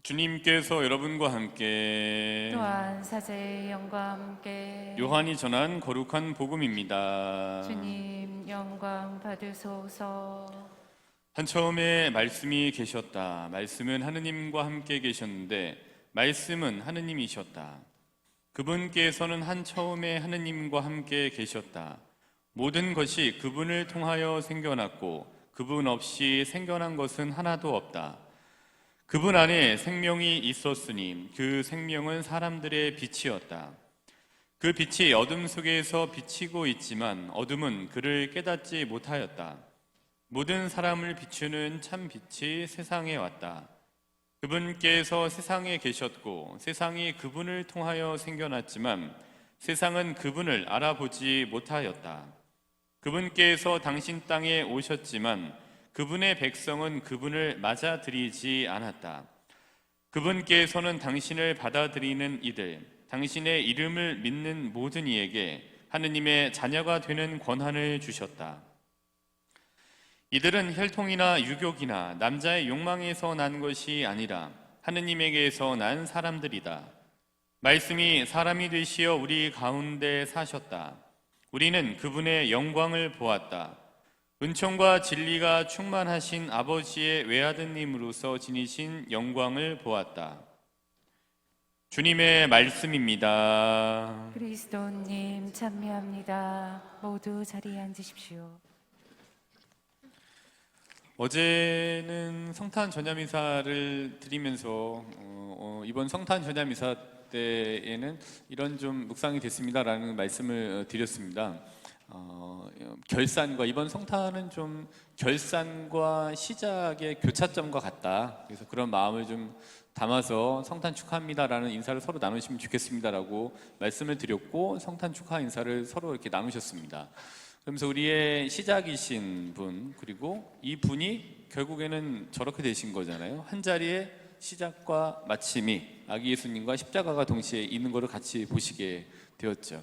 주님께서 여러분과 함께 또한 사제의 영과 함께 요한이 전한 거룩한 복음입니다. 주님 영광 받으소서. 한처음에 말씀이 계셨다. 말씀은 하느님과 함께 계셨는데 말씀은 하느님이셨다. 그분께서는 한처음에 하느님과 함께 계셨다. 모든 것이 그분을 통하여 생겨났고 그분 없이 생겨난 것은 하나도 없다. 그분 안에 생명이 있었으니 그 생명은 사람들의 빛이었다. 그 빛이 어둠 속에서 비치고 있지만 어둠은 그를 깨닫지 못하였다. 모든 사람을 비추는 참 빛이 세상에 왔다. 그분께서 세상에 계셨고 세상이 그분을 통하여 생겨났지만 세상은 그분을 알아보지 못하였다. 그분께서 당신 땅에 오셨지만 그분의 백성은 그분을 맞아들이지 않았다. 그분께서는 당신을 받아들이는 이들, 당신의 이름을 믿는 모든 이에게 하느님의 자녀가 되는 권한을 주셨다. 이들은 혈통이나 유교이나 남자의 욕망에서 난 것이 아니라 하느님에게서 난 사람들이다. 말씀이 사람이 되시어 우리 가운데 사셨다. 우리는 그분의 영광을 보았다. 은총과 진리가 충만하신 아버지의 외아드님으로서 지니신 영광을 보았다. 주님의 말씀입니다. 그리스도님 참여합니다. 모두 자리에 앉으십시오. 어제는 성탄 전야미사를 드리면서 이번 성탄 전야미사 때에는 이런 좀 묵상이 됐습니다라는 말씀을 드렸습니다. 결산과 이번 성탄은 좀 결산과 시작의 교차점과 같다. 그래서 그런 마음을 좀 담아서 성탄 축하합니다라는 인사를 서로 나누시면 좋겠습니다라고 말씀을 드렸고 성탄 축하 인사를 서로 이렇게 나누셨습니다. 그러면서 우리의 시작이신 분 그리고 이 분이 결국에는 저렇게 되신 거잖아요. 한 자리에 시작과 마침이 아기 예수님과 십자가가 동시에 있는 것을 같이 보시게 되었죠.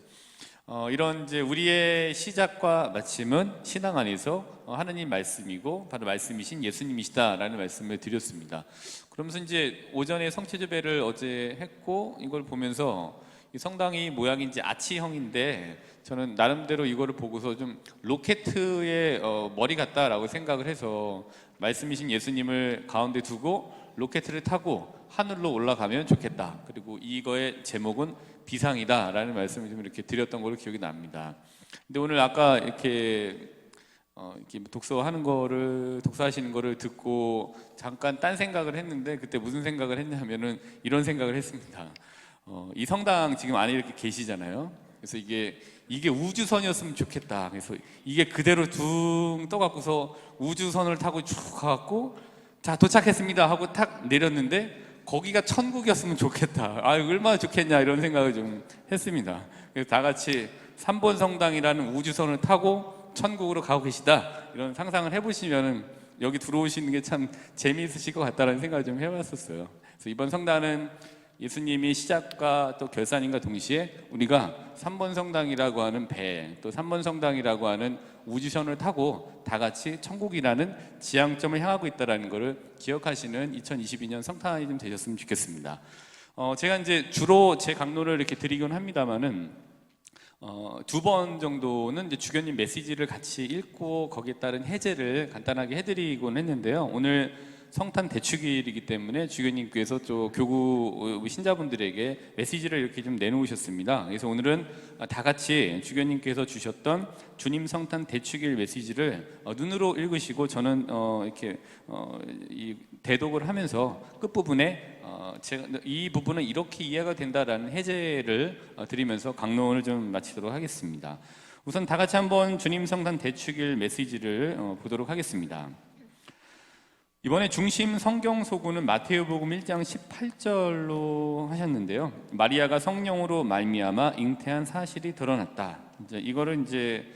이런 이제 우리의 시작과 마침은 신앙 안에서 하나님 말씀이고 바로 말씀이신 예수님이시다라는 말씀을 드렸습니다. 그러면서 이제 오전에 성체주배를 어제 했고 이걸 보면서 이 성당이 모양이 이제 아치형인데 저는 나름대로 이거를 보고서 좀 로켓의 머리 같다라고 생각을 해서 말씀이신 예수님을 가운데 두고 로켓을 타고 하늘로 올라가면 좋겠다. 그리고 이거의 제목은 비상이다라는 말씀을 좀 이렇게 드렸던 걸로 기억이 납니다. 근데 오늘 아까 이렇게 독서하시는 거를 듣고 잠깐 딴 생각을 했는데 그때 무슨 생각을 했냐면은 이런 생각을 했습니다. 이 성당 지금 안에 이렇게 계시잖아요. 그래서 이게 우주선이었으면 좋겠다. 그래서 이게 그대로 둥 떠갖고서 우주선을 타고 쭉 가갖고 자 도착했습니다 하고 탁 내렸는데 거기가 천국이었으면 좋겠다. 얼마나 좋겠냐 이런 생각을 좀 했습니다. 그래서 다 같이 3번 성당이라는 우주선을 타고 천국으로 가고 계시다 이런 상상을 해보시면은 여기 들어오시는 게 참 재미있으실 것 같다는 생각을 좀 해봤었어요. 그래서 이번 성당은 예수님이 시작과 또 결산인과 동시에 우리가 3번 성당이라고 하는 배, 또 3번 성당이라고 하는 우주선을 타고 다 같이 천국이라는 지향점을 향하고 있다는 것을 기억하시는 2022년 성탄이 좀 되셨으면 좋겠습니다. 제가 이제 주로 제 강론을 이렇게 드리곤 합니다만은 2번 정도는 이제 주교님 메시지를 같이 읽고 거기에 따른 해제를 간단하게 해드리곤 했는데요. 오늘 성탄 대축일이기 때문에 주교님께서 또 교구 신자분들에게 메시지를 이렇게 좀 내놓으셨습니다. 그래서 오늘은 다 같이 주교님께서 주셨던 주님 성탄 대축일 메시지를 눈으로 읽으시고 저는 이렇게 이 대독을 하면서 끝부분에 제가 이 부분은 이렇게 이해가 된다라는 해제를 드리면서 강론을 좀 마치도록 하겠습니다. 우선 다 같이 한번 주님 성탄 대축일 메시지를 보도록 하겠습니다. 이번에 중심 성경 소구는 마태복음 1장 18절로 하셨는데요. 마리아가 성령으로 말미암아 잉태한 사실이 드러났다. 이거를 이제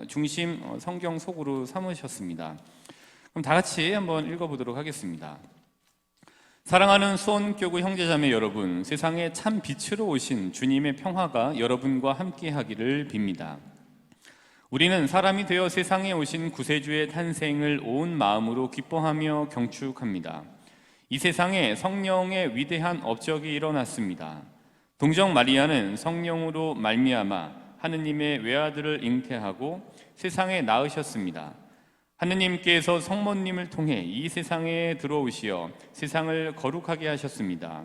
중심 성경 소구로 삼으셨습니다. 그럼 다 같이 한번 읽어보도록 하겠습니다. 사랑하는 수원교구 형제자매 여러분, 세상에 참 빛으로 오신 주님의 평화가 여러분과 함께하기를 빕니다. 우리는 사람이 되어 세상에 오신 구세주의 탄생을 온 마음으로 기뻐하며 경축합니다. 이 세상에 성령의 위대한 업적이 일어났습니다. 동정 마리아는 성령으로 말미암아 하느님의 외아들을 잉태하고 세상에 낳으셨습니다. 하느님께서 성모님을 통해 이 세상에 들어오시어 세상을 거룩하게 하셨습니다.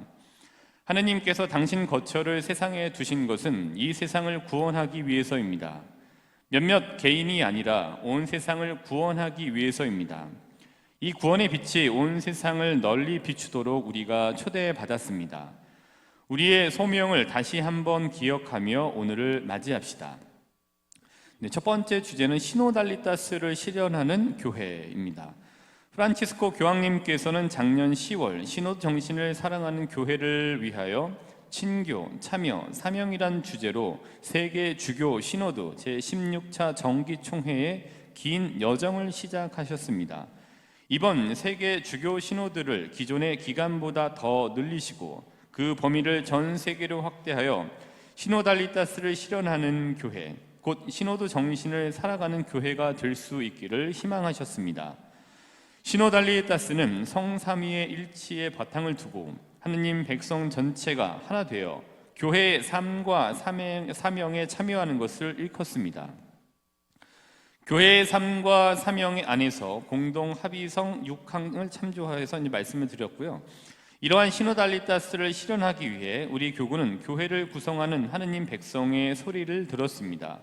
하느님께서 당신 거처를 세상에 두신 것은 이 세상을 구원하기 위해서입니다. 몇몇 개인이 아니라 온 세상을 구원하기 위해서입니다. 이 구원의 빛이 온 세상을 널리 비추도록 우리가 초대받았습니다. 우리의 소명을 다시 한번 기억하며 오늘을 맞이합시다. 첫 번째 주제는 시노달리타스를 실현하는 교회입니다. 프란치스코 교황님께서는 작년 10월 시노드 정신을 사랑하는 교회를 위하여 친교, 참여, 사명이란 주제로 세계 주교 시노드 제16차 정기총회의 긴 여정을 시작하셨습니다. 이번 세계 주교 시노드를 기존의 기간보다 더 늘리시고 그 범위를 전 세계로 확대하여 시노달리타스를 실현하는 교회, 곧 시노드 정신을 살아가는 교회가 될 수 있기를 희망하셨습니다. 시노달리타스는 성삼위의 일치의 바탕을 두고 하느님 백성 전체가 하나 되어 교회의 삶과 사명에 참여하는 것을 일컫습니다. 교회의 삶과 사명 안에서 공동 합의성 6항을 참조해서 말씀을 드렸고요. 이러한 시노달리타스를 실현하기 위해 우리 교구는 교회를 구성하는 하느님 백성의 소리를 들었습니다.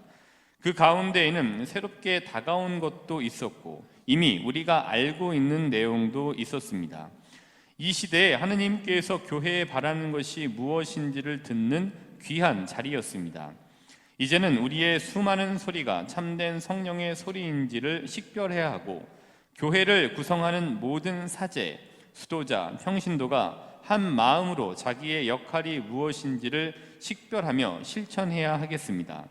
그 가운데에는 새롭게 다가온 것도 있었고 이미 우리가 알고 있는 내용도 있었습니다. 이 시대에 하느님께서 교회에 바라는 것이 무엇인지를 듣는 귀한 자리였습니다. 이제는 우리의 수많은 소리가 참된 성령의 소리인지를 식별해야 하고 교회를 구성하는 모든 사제, 수도자, 평신도가 한 마음으로 자기의 역할이 무엇인지를 식별하며 실천해야 하겠습니다.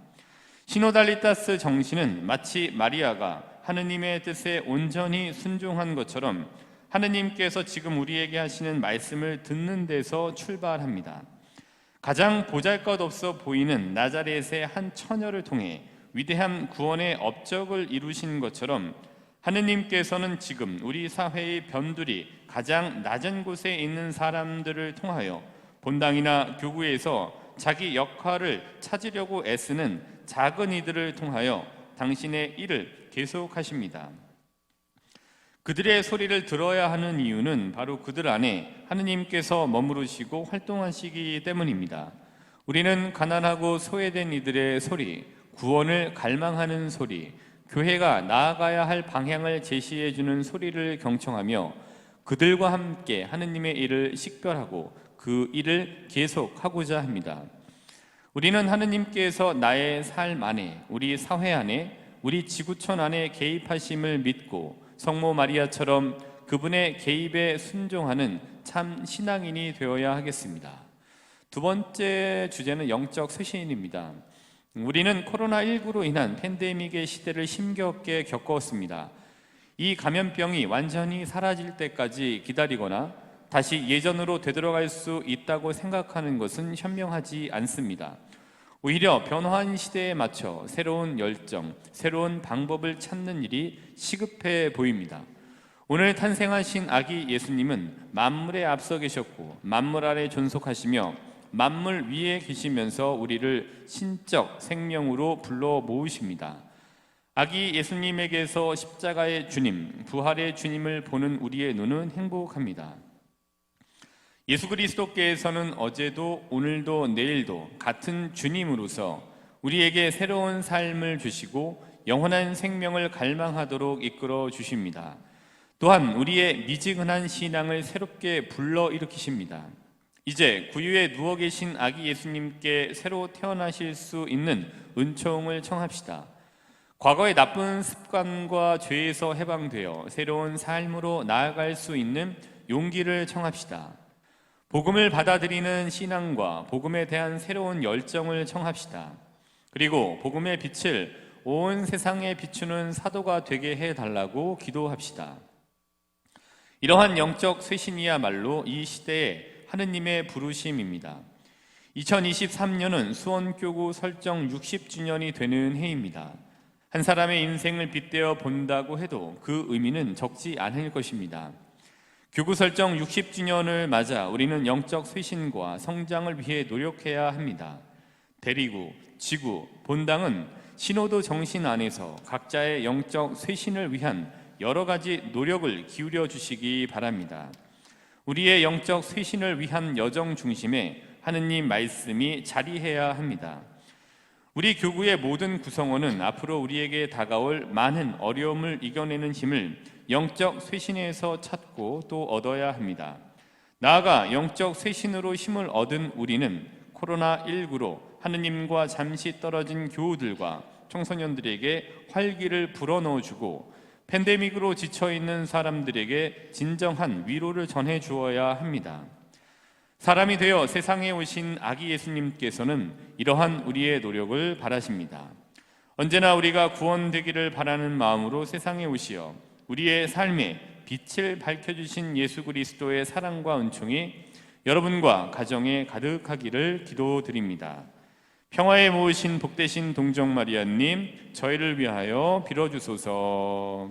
시노달리타스 정신은 마치 마리아가 하느님의 뜻에 온전히 순종한 것처럼 하느님께서 지금 우리에게 하시는 말씀을 듣는 데서 출발합니다. 가장 보잘것없어 보이는 나자렛의 한 처녀를 통해 위대한 구원의 업적을 이루신 것처럼 하느님께서는 지금 우리 사회의 변두리 가장 낮은 곳에 있는 사람들을 통하여 본당이나 교구에서 자기 역할을 찾으려고 애쓰는 작은 이들을 통하여 당신의 일을 계속하십니다. 그들의 소리를 들어야 하는 이유는 바로 그들 안에 하느님께서 머무르시고 활동하시기 때문입니다. 우리는 가난하고 소외된 이들의 소리, 구원을 갈망하는 소리, 교회가 나아가야 할 방향을 제시해 주는 소리를 경청하며 그들과 함께 하느님의 일을 식별하고 그 일을 계속하고자 합니다. 우리는 하느님께서 나의 삶 안에, 우리 사회 안에, 우리 지구촌 안에 개입하심을 믿고 성모 마리아처럼 그분의 개입에 순종하는 참 신앙인이 되어야 하겠습니다. 두 번째 주제는 영적 쇄신입니다. 우리는 코로나19로 인한 팬데믹의 시대를 힘겹게 겪었습니다. 이 감염병이 완전히 사라질 때까지 기다리거나 다시 예전으로 되돌아갈 수 있다고 생각하는 것은 현명하지 않습니다. 오히려 변화한 시대에 맞춰 새로운 열정, 새로운 방법을 찾는 일이 시급해 보입니다. 오늘 탄생하신 아기 예수님은 만물에 앞서 계셨고 만물 아래 존속하시며 만물 위에 계시면서 우리를 신적 생명으로 불러 모으십니다. 아기 예수님에게서 십자가의 주님, 부활의 주님을 보는 우리의 눈은 행복합니다. 예수 그리스도께서는 어제도 오늘도 내일도 같은 주님으로서 우리에게 새로운 삶을 주시고 영원한 생명을 갈망하도록 이끌어 주십니다. 또한 우리의 미지근한 신앙을 새롭게 불러일으키십니다. 이제 구유에 누워 계신 아기 예수님께 새로 태어나실 수 있는 은총을 청합시다. 과거의 나쁜 습관과 죄에서 해방되어 새로운 삶으로 나아갈 수 있는 용기를 청합시다. 복음을 받아들이는 신앙과 복음에 대한 새로운 열정을 청합시다. 그리고 복음의 빛을 온 세상에 비추는 사도가 되게 해달라고 기도합시다. 이러한 영적 쇄신이야말로 이 시대의 하느님의 부르심입니다. 2023년은 수원교구 설정 60주년이 되는 해입니다. 한 사람의 인생을 빗대어 본다고 해도 그 의미는 적지 않을 것입니다. 교구 설정 60주년을 맞아 우리는 영적 쇄신과 성장을 위해 노력해야 합니다. 대리구, 지구, 본당은 신호도 정신 안에서 각자의 영적 쇄신을 위한 여러 가지 노력을 기울여 주시기 바랍니다. 우리의 영적 쇄신을 위한 여정 중심에 하느님 말씀이 자리해야 합니다. 우리 교구의 모든 구성원은 앞으로 우리에게 다가올 많은 어려움을 이겨내는 힘을 영적 쇄신에서 찾고 또 얻어야 합니다. 나아가 영적 쇄신으로 힘을 얻은 우리는 코로나19로 하느님과 잠시 떨어진 교우들과 청소년들에게 활기를 불어넣어주고 팬데믹으로 지쳐있는 사람들에게 진정한 위로를 전해 주어야 합니다. 사람이 되어 세상에 오신 아기 예수님께서는 이러한 우리의 노력을 바라십니다. 언제나 우리가 구원되기를 바라는 마음으로 세상에 오시어 우리의 삶에 빛을 밝혀주신 예수 그리스도의 사랑과 은총이 여러분과 가정에 가득하기를 기도드립니다. 평화에 모으신 복되신 동정마리아님, 저희를 위하여 빌어주소서.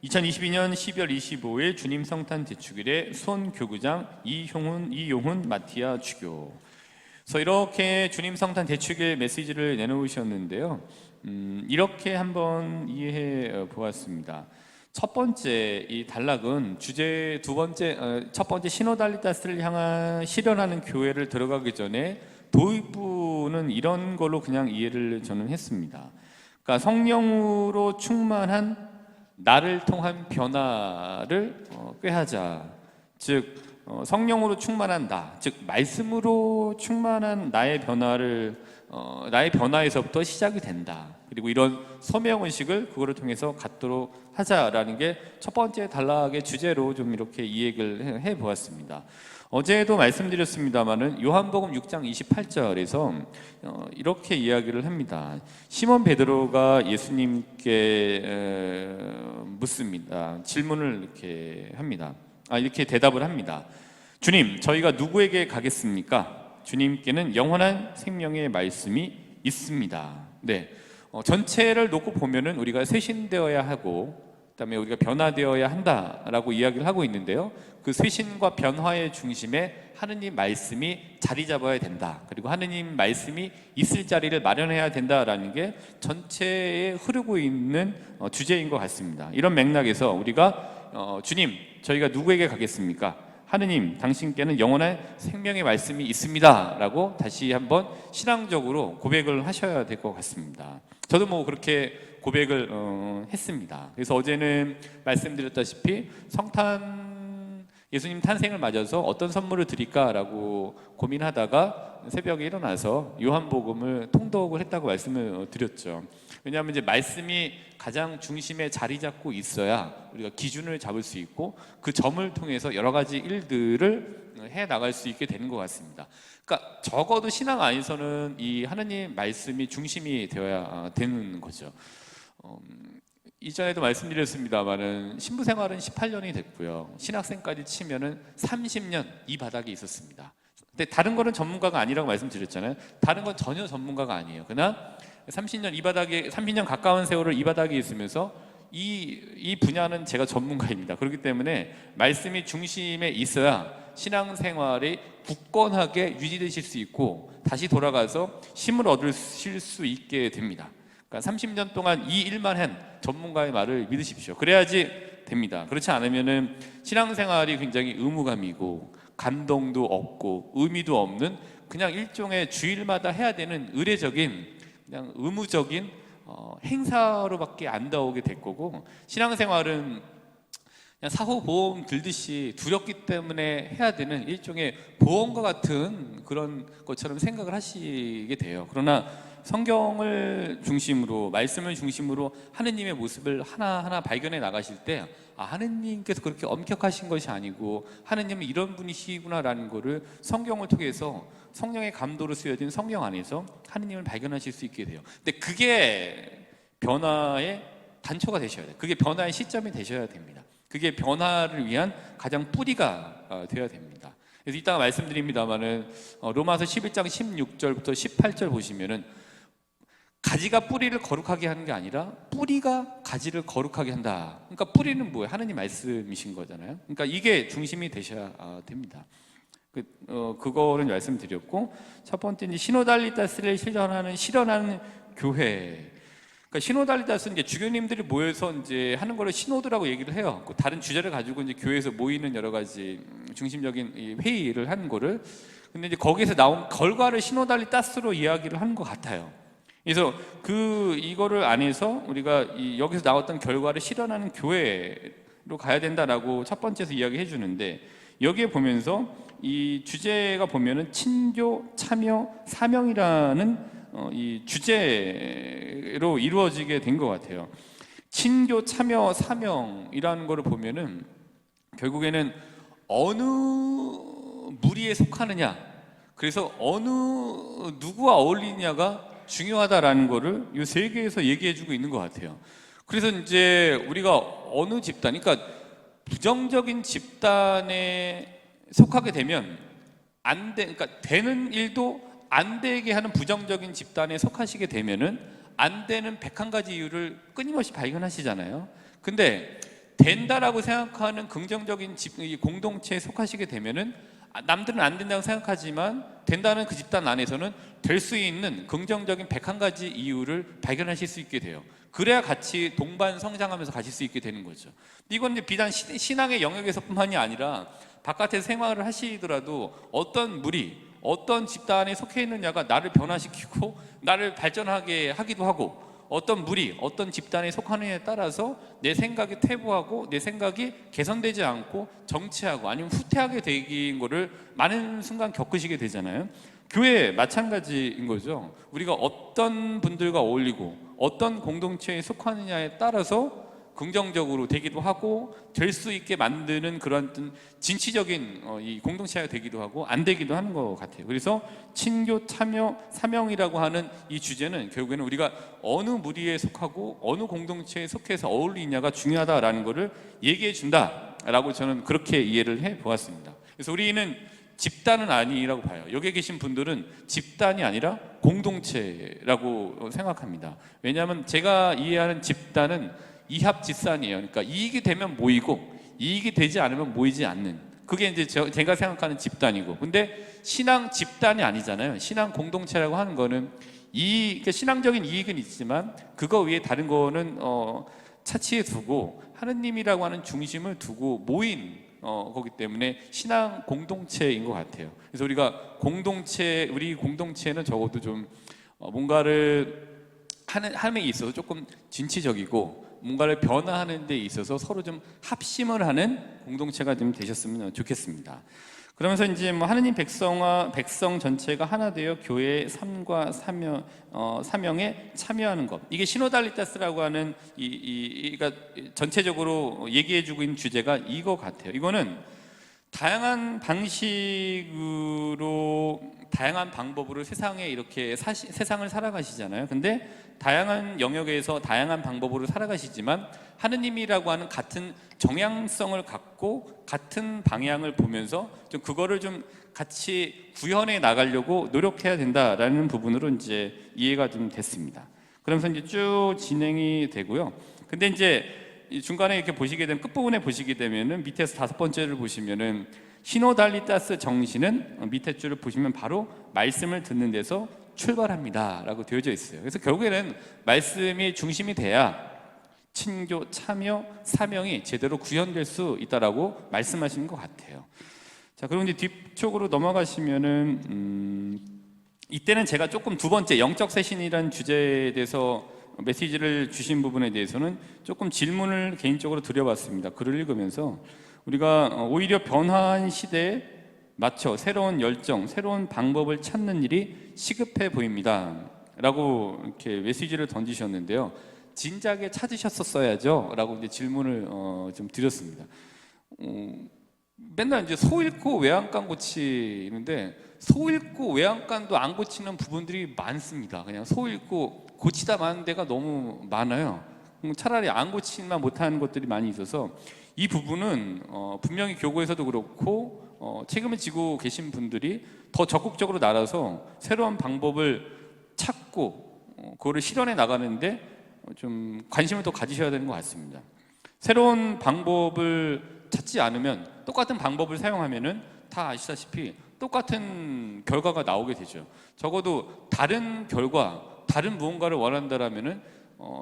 2022년 12월 25일 주님 성탄 대축일에 손교구장 이용훈 마티아 주교. 그래서 이렇게 주님 성탄 대축일 메시지를 내놓으셨는데요. 이렇게 한번 이해해 보았습니다. 첫 번째 이 단락은 주제 첫 번째 시노달리타스를 향한 실현하는 교회를 들어가기 전에 도입부는 이런 걸로 그냥 이해를 저는 했습니다. 그러니까 성령으로 충만한 나를 통한 변화를 꾀하자. 즉 성령으로 충만한 나, 즉 말씀으로 충만한 나의 변화에서부터 시작이 된다. 그리고 이런 소명의식을 그거를 통해서 갖도록 하자라는 게 첫 번째 단락의 주제로 좀 이렇게 이해를 해보았습니다. 어제도 말씀드렸습니다마는 요한복음 6장 28절에서 이렇게 이야기를 합니다. 시몬 베드로가 예수님께 묻습니다. 질문을 이렇게 합니다. 이렇게 대답을 합니다. 주님, 저희가 누구에게 가겠습니까? 주님께는 영원한 생명의 말씀이 있습니다. 네, 전체를 놓고 보면은 우리가 쇄신되어야 하고 그다음에 우리가 변화되어야 한다라고 이야기를 하고 있는데요. 그 쇄신과 변화의 중심에 하느님 말씀이 자리 잡아야 된다. 그리고 하느님 말씀이 있을 자리를 마련해야 된다라는 게 전체에 흐르고 있는 주제인 것 같습니다. 이런 맥락에서 우리가 주님, 저희가 누구에게 가겠습니까? 하느님, 당신께는 영원한 생명의 말씀이 있습니다 라고 다시 한번 신앙적으로 고백을 하셔야 될 것 같습니다. 저도 뭐 그렇게 고백을 했습니다. 그래서 어제는 말씀드렸다시피 성탄 예수님 탄생을 맞아서 어떤 선물을 드릴까라고 고민하다가 새벽에 일어나서 요한복음을 통독을 했다고 말씀을 드렸죠. 왜냐하면 이제 말씀이 가장 중심에 자리 잡고 있어야 우리가 기준을 잡을 수 있고 그 점을 통해서 여러 가지 일들을 해 나갈 수 있게 되는 것 같습니다. 그러니까 적어도 신앙 안에서는 이 하나님 말씀이 중심이 되어야 되는 거죠. 이전에도 말씀드렸습니다만은 신부 생활은 18년이 됐고요. 신학생까지 치면은 30년 이 바닥에 있었습니다. 근데 다른 거는 전문가가 아니라고 말씀드렸잖아요. 다른 건 전혀 전문가가 아니에요. 그러나 30년 가까운 세월을 이 바닥에 있으면서 이 분야는 제가 전문가입니다. 그렇기 때문에 말씀이 중심에 있어야 신앙생활이 굳건하게 유지되실 수 있고 다시 돌아가서 힘을 얻으실 수 있게 됩니다. 그러니까 30년 동안 이 일만 한 전문가의 말을 믿으십시오. 그래야지 됩니다. 그렇지 않으면은 신앙생활이 굉장히 의무감이고 감동도 없고 의미도 없는 그냥 일종의 주일마다 해야 되는 의례적인 그냥 의무적인 행사로밖에 안 나오게 될 거고, 신앙생활은 그냥 사후 보험 들듯이 두렵기 때문에 해야 되는 일종의 보험과 같은 그런 것처럼 생각을 하시게 돼요. 그러나 성경을 중심으로, 말씀을 중심으로 하느님의 모습을 하나하나 발견해 나가실 때 하느님께서 그렇게 엄격하신 것이 아니고 하느님은 이런 분이시구나라는 거를 성경을 통해서 성령의 감도로 쓰여진 성경 안에서 하느님을 발견하실 수 있게 돼요. 근데 그게 변화의 단초가 되셔야 돼요. 그게 변화의 시점이 되셔야 됩니다. 그게 변화를 위한 가장 뿌리가 되어야 됩니다. 그래서 이따가 말씀드립니다만은 로마서 11장 16절부터 18절 보시면은 가지가 뿌리를 거룩하게 하는 게 아니라 뿌리가 가지를 거룩하게 한다. 그러니까 뿌리는 뭐예요? 하느님 말씀이신 거잖아요. 그러니까 이게 중심이 되셔야 됩니다. 그거를 말씀드렸고, 첫 번째 이제 시노달리타스를 실현하는 교회. 그러니까 시노달리타스는 이제 주교님들이 모여서 이제 하는 거를 시노드라고 얘기를 해요. 다른 주제를 가지고 이제 교회에서 모이는 여러 가지 중심적인 이 회의를 하는 거를. 근데 이제 거기에서 나온 결과를 시노달리타스로 이야기를 하는 것 같아요. 그래서 이거를 안에서 우리가 여기서 나왔던 결과를 실현하는 교회로 가야 된다라고 첫 번째에서 이야기해 주는데, 여기에 보면서 이 주제가 보면은 친교, 참여, 사명이라는 이 주제로 이루어지게 된 것 같아요. 친교, 참여, 사명이라는 거를 보면은 결국에는 어느 무리에 속하느냐, 그래서 어느 누구와 어울리냐가 중요하다라는 거를 이 세 개에서 얘기해주고 있는 것 같아요. 그래서 이제 우리가 어느 집단, 그러니까 부정적인 집단에 속하게 되면 그러니까 되는 일도 안 되게 하는 부정적인 집단에 속하시게 되면은 안 되는 101가지 이유를 끊임없이 발견하시잖아요. 근데 된다라고 생각하는 긍정적인 공동체에 속하시게 되면은 남들은 안 된다고 생각하지만 된다는 그 집단 안에서는 될 수 있는 긍정적인 101가지 이유를 발견하실 수 있게 돼요. 그래야 같이 동반 성장하면서 가실 수 있게 되는 거죠. 이건 이제 비단 신앙의 영역에서뿐만이 아니라 바깥에서 생활을 하시더라도 어떤 무리, 어떤 집단에 속해 있느냐가 나를 변화시키고 나를 발전하게 하기도 하고, 어떤 무리, 어떤 집단에 속하느냐에 따라서 내 생각이 퇴보하고 내 생각이 개선되지 않고 정체하고 아니면 후퇴하게 되는 거를 많은 순간 겪으시게 되잖아요. 교회 마찬가지인 거죠. 우리가 어떤 분들과 어울리고 어떤 공동체에 속하느냐에 따라서 긍정적으로 되기도 하고 될 수 있게 만드는 그런 진취적인 이 공동체가 되기도 하고 안 되기도 하는 것 같아요. 그래서 친교, 참여, 사명이라고 하는 이 주제는 결국에는 우리가 어느 무리에 속하고 어느 공동체에 속해서 어울리냐가 중요하다라는 것을 얘기해 준다라고 저는 그렇게 이해를 해 보았습니다. 그래서 우리는 집단은 아니라고 봐요. 여기 계신 분들은 집단이 아니라 공동체라고 생각합니다. 왜냐하면 제가 이해하는 집단은 이합집산이에요. 그러니까 이익이 되면 모이고 이익이 되지 않으면 모이지 않는, 그게 이제 제가 생각하는 집단이고, 근데 신앙 집단이 아니잖아요. 신앙 공동체라고 하는 거는 그러니까 신앙적인 이익은 있지만 그거 위에 다른 거는 차치해 두고 하느님이라고 하는 중심을 두고 모인 거기 때문에 신앙 공동체인 것 같아요. 그래서 우리가 우리 공동체는 적어도 좀 뭔가를 함에 있어서 조금 진취적이고 뭔가를 변화하는 데 있어서 서로 좀 합심을 하는 공동체가 좀 되셨으면 좋겠습니다. 그러면서 이제 뭐 하느님 백성 전체가 하나 되어 교회의 삶과 사명에 참여하는 것, 이게 시노달리타스라고 하는 그러니까 전체적으로 얘기해주고 있는 주제가 이거 같아요. 이거는 다양한 방식으로 다양한 방법으로 세상에 이렇게 세상을 살아가시잖아요. 근데 다양한 영역에서 다양한 방법으로 살아가시지만 하느님이라고 하는 같은 정향성을 갖고 같은 방향을 보면서 좀 그거를 좀 같이 구현해 나가려고 노력해야 된다라는 부분으로 이제 이해가 좀 됐습니다. 그러면서 이제 쭉 진행이 되고요. 근데 이제 중간에 이렇게 보시게 되면 끝부분에 보시게 되면은 밑에서 5번째를 보시면은 시노달리타스 정신은 밑에 줄을 보시면 바로 말씀을 듣는 데서 출발합니다 라고 되어져 있어요. 그래서 결국에는 말씀이 중심이 돼야 친교, 참여, 사명이 제대로 구현될 수 있다라고 말씀하시는 것 같아요. 자, 그럼 이제 뒤쪽으로 넘어가시면은 이때는 제가 조금 두 번째 영적 쇄신이라는 주제에 대해서 메시지를 주신 부분에 대해서는 조금 질문을 개인적으로 드려봤습니다. 글을 읽으면서 우리가 오히려 변화한 시대에 맞춰 새로운 열정, 새로운 방법을 찾는 일이 시급해 보입니다 라고 이렇게 메시지를 던지셨는데요. 진작에 찾으셨었어야죠 라고 이제 질문을 좀 드렸습니다. 맨날 이제 소 잃고 외양간 고치는데 소 잃고 외양간도 안 고치는 부분들이 많습니다. 그냥 소 잃고 고치다 마는 데가 너무 많아요. 차라리 안 고치만 못하는 것들이 많이 있어서 이 부분은 분명히 교구에서도 그렇고 책임을 지고 계신 분들이 더 적극적으로 나서서 새로운 방법을 찾고 그거를 실현해 나가는데 좀 관심을 더 가지셔야 되는 것 같습니다. 새로운 방법을 찾지 않으면 똑같은 방법을 사용하면은 다 아시다시피 똑같은 결과가 나오게 되죠. 적어도 다른 결과, 다른 무언가를 원한다라면은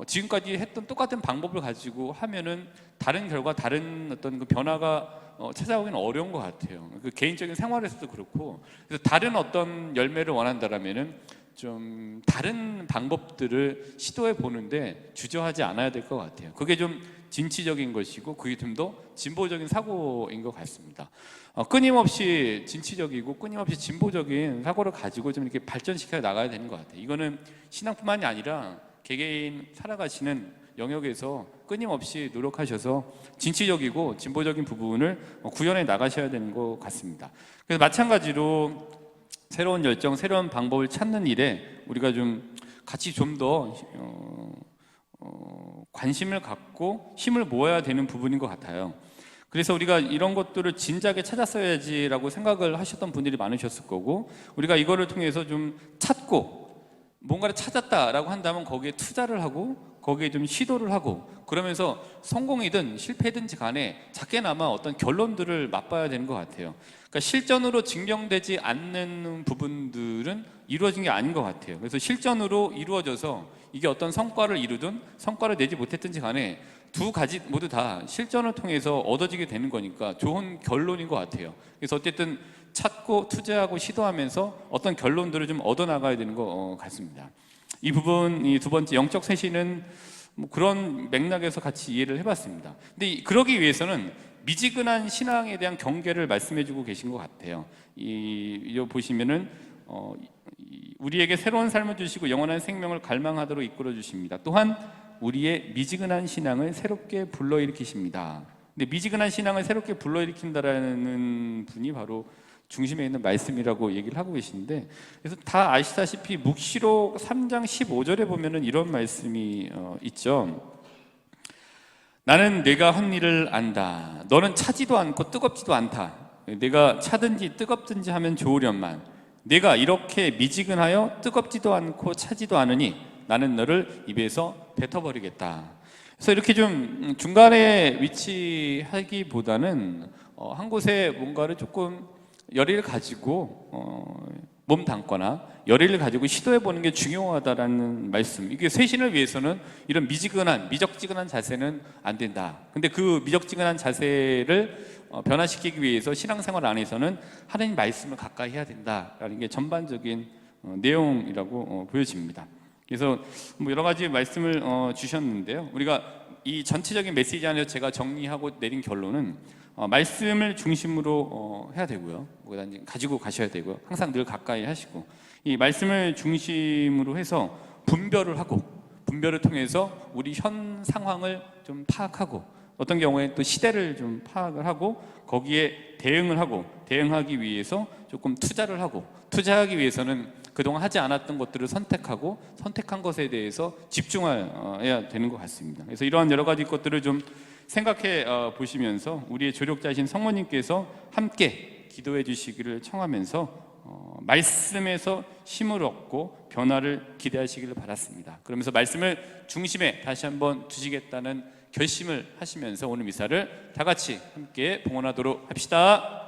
지금까지 했던 똑같은 방법을 가지고 하면은 다른 결과, 다른 어떤 그 변화가 찾아오기는 어려운 것 같아요. 그 개인적인 생활에서도 그렇고, 그래서 다른 어떤 열매를 원한다라면은 좀 다른 방법들을 시도해 보는데 주저하지 않아야 될 것 같아요. 그게 좀 진취적인 것이고, 그게 좀 더 진보적인 사고인 것 같습니다. 끊임없이 진취적이고 끊임없이 진보적인 사고를 가지고 좀 이렇게 발전시켜 나가야 되는 것 같아요. 이거는 신앙뿐만이 아니라 개개인 살아가시는 영역에서 끊임없이 노력하셔서 진취적이고 진보적인 부분을 구현해 나가셔야 되는 것 같습니다. 그래서 마찬가지로 새로운 열정, 새로운 방법을 찾는 일에 우리가 좀 같이 좀 더 관심을 갖고 힘을 모아야 되는 부분인 것 같아요. 그래서 우리가 이런 것들을 진작에 찾았어야지라고 생각을 하셨던 분들이 많으셨을 거고, 우리가 이거를 통해서 좀 찾고 뭔가를 찾았다라고 한다면 거기에 투자를 하고 거기에 좀 시도를 하고, 그러면서 성공이든 실패든지 간에 작게나마 어떤 결론들을 맛봐야 되는 것 같아요. 그러니까 실전으로 증명되지 않는 부분들은 이루어진 게 아닌 것 같아요. 그래서 실전으로 이루어져서 이게 어떤 성과를 이루든 성과를 내지 못했든지 간에 두 가지 모두 다 실전을 통해서 얻어지게 되는 거니까 좋은 결론인 것 같아요. 그래서 어쨌든 찾고 투자하고 시도하면서 어떤 결론들을 좀 얻어나가야 되는 것 같습니다. 이 부분, 이 두 번째 영적 쇄신은 뭐 그런 맥락에서 같이 이해를 해봤습니다. 근데 그러기 위해서는 미지근한 신앙에 대한 경계를 말씀해주고 계신 것 같아요. 이 보시면은 우리에게 새로운 삶을 주시고 영원한 생명을 갈망하도록 이끌어 주십니다. 또한 우리의 미지근한 신앙을 새롭게 불러일으키십니다. 근데 미지근한 신앙을 새롭게 불러일으킨다라는 분이 바로 중심에 있는 말씀이라고 얘기를 하고 계신데, 그래서 다 아시다시피 묵시록 3장 15절에 보면은 이런 말씀이 있죠. 나는 내가 한 일을 안다. 너는 차지도 않고 뜨겁지도 않다. 내가 차든지 뜨겁든지 하면 좋으련만. 내가 이렇게 미지근하여 뜨겁지도 않고 차지도 않으니 나는 너를 입에서 뱉어버리겠다. 그래서 이렇게 좀 중간에 위치하기보다는 한 곳에 뭔가를 조금 열의를 가지고 몸 담거나 열의를 가지고 시도해보는 게 중요하다라는 말씀. 이게 쇄신을 위해서는 이런 미적지근한 자세는 안 된다. 근데 그 미적지근한 자세를 변화시키기 위해서 신앙생활 안에서는 하나님 말씀을 가까이 해야 된다라는 게 전반적인 내용이라고 보여집니다. 그래서 뭐 여러 가지 말씀을 주셨는데요. 우리가 이 전체적인 메시지 안에서 제가 정리하고 내린 결론은 말씀을 중심으로 해야 되고요. 가지고 가셔야 되고요. 항상 늘 가까이 하시고, 이 말씀을 중심으로 해서 분별을 하고, 분별을 통해서 우리 현 상황을 좀 파악하고, 어떤 경우에 또 시대를 좀 파악을 하고 거기에 대응을 하고, 대응하기 위해서 조금 투자를 하고, 투자하기 위해서는 그동안 하지 않았던 것들을 선택하고 선택한 것에 대해서 집중해야 되는 것 같습니다. 그래서 이러한 여러 가지 것들을 좀 생각해 보시면서 우리의 조력자이신 성모님께서 함께 기도해 주시기를 청하면서 말씀에서 힘을 얻고 변화를 기대하시기를 바랐습니다. 그러면서 말씀을 중심에 다시 한번 두시겠다는 결심을 하시면서 오늘 미사를 다 같이 함께 봉헌하도록 합시다.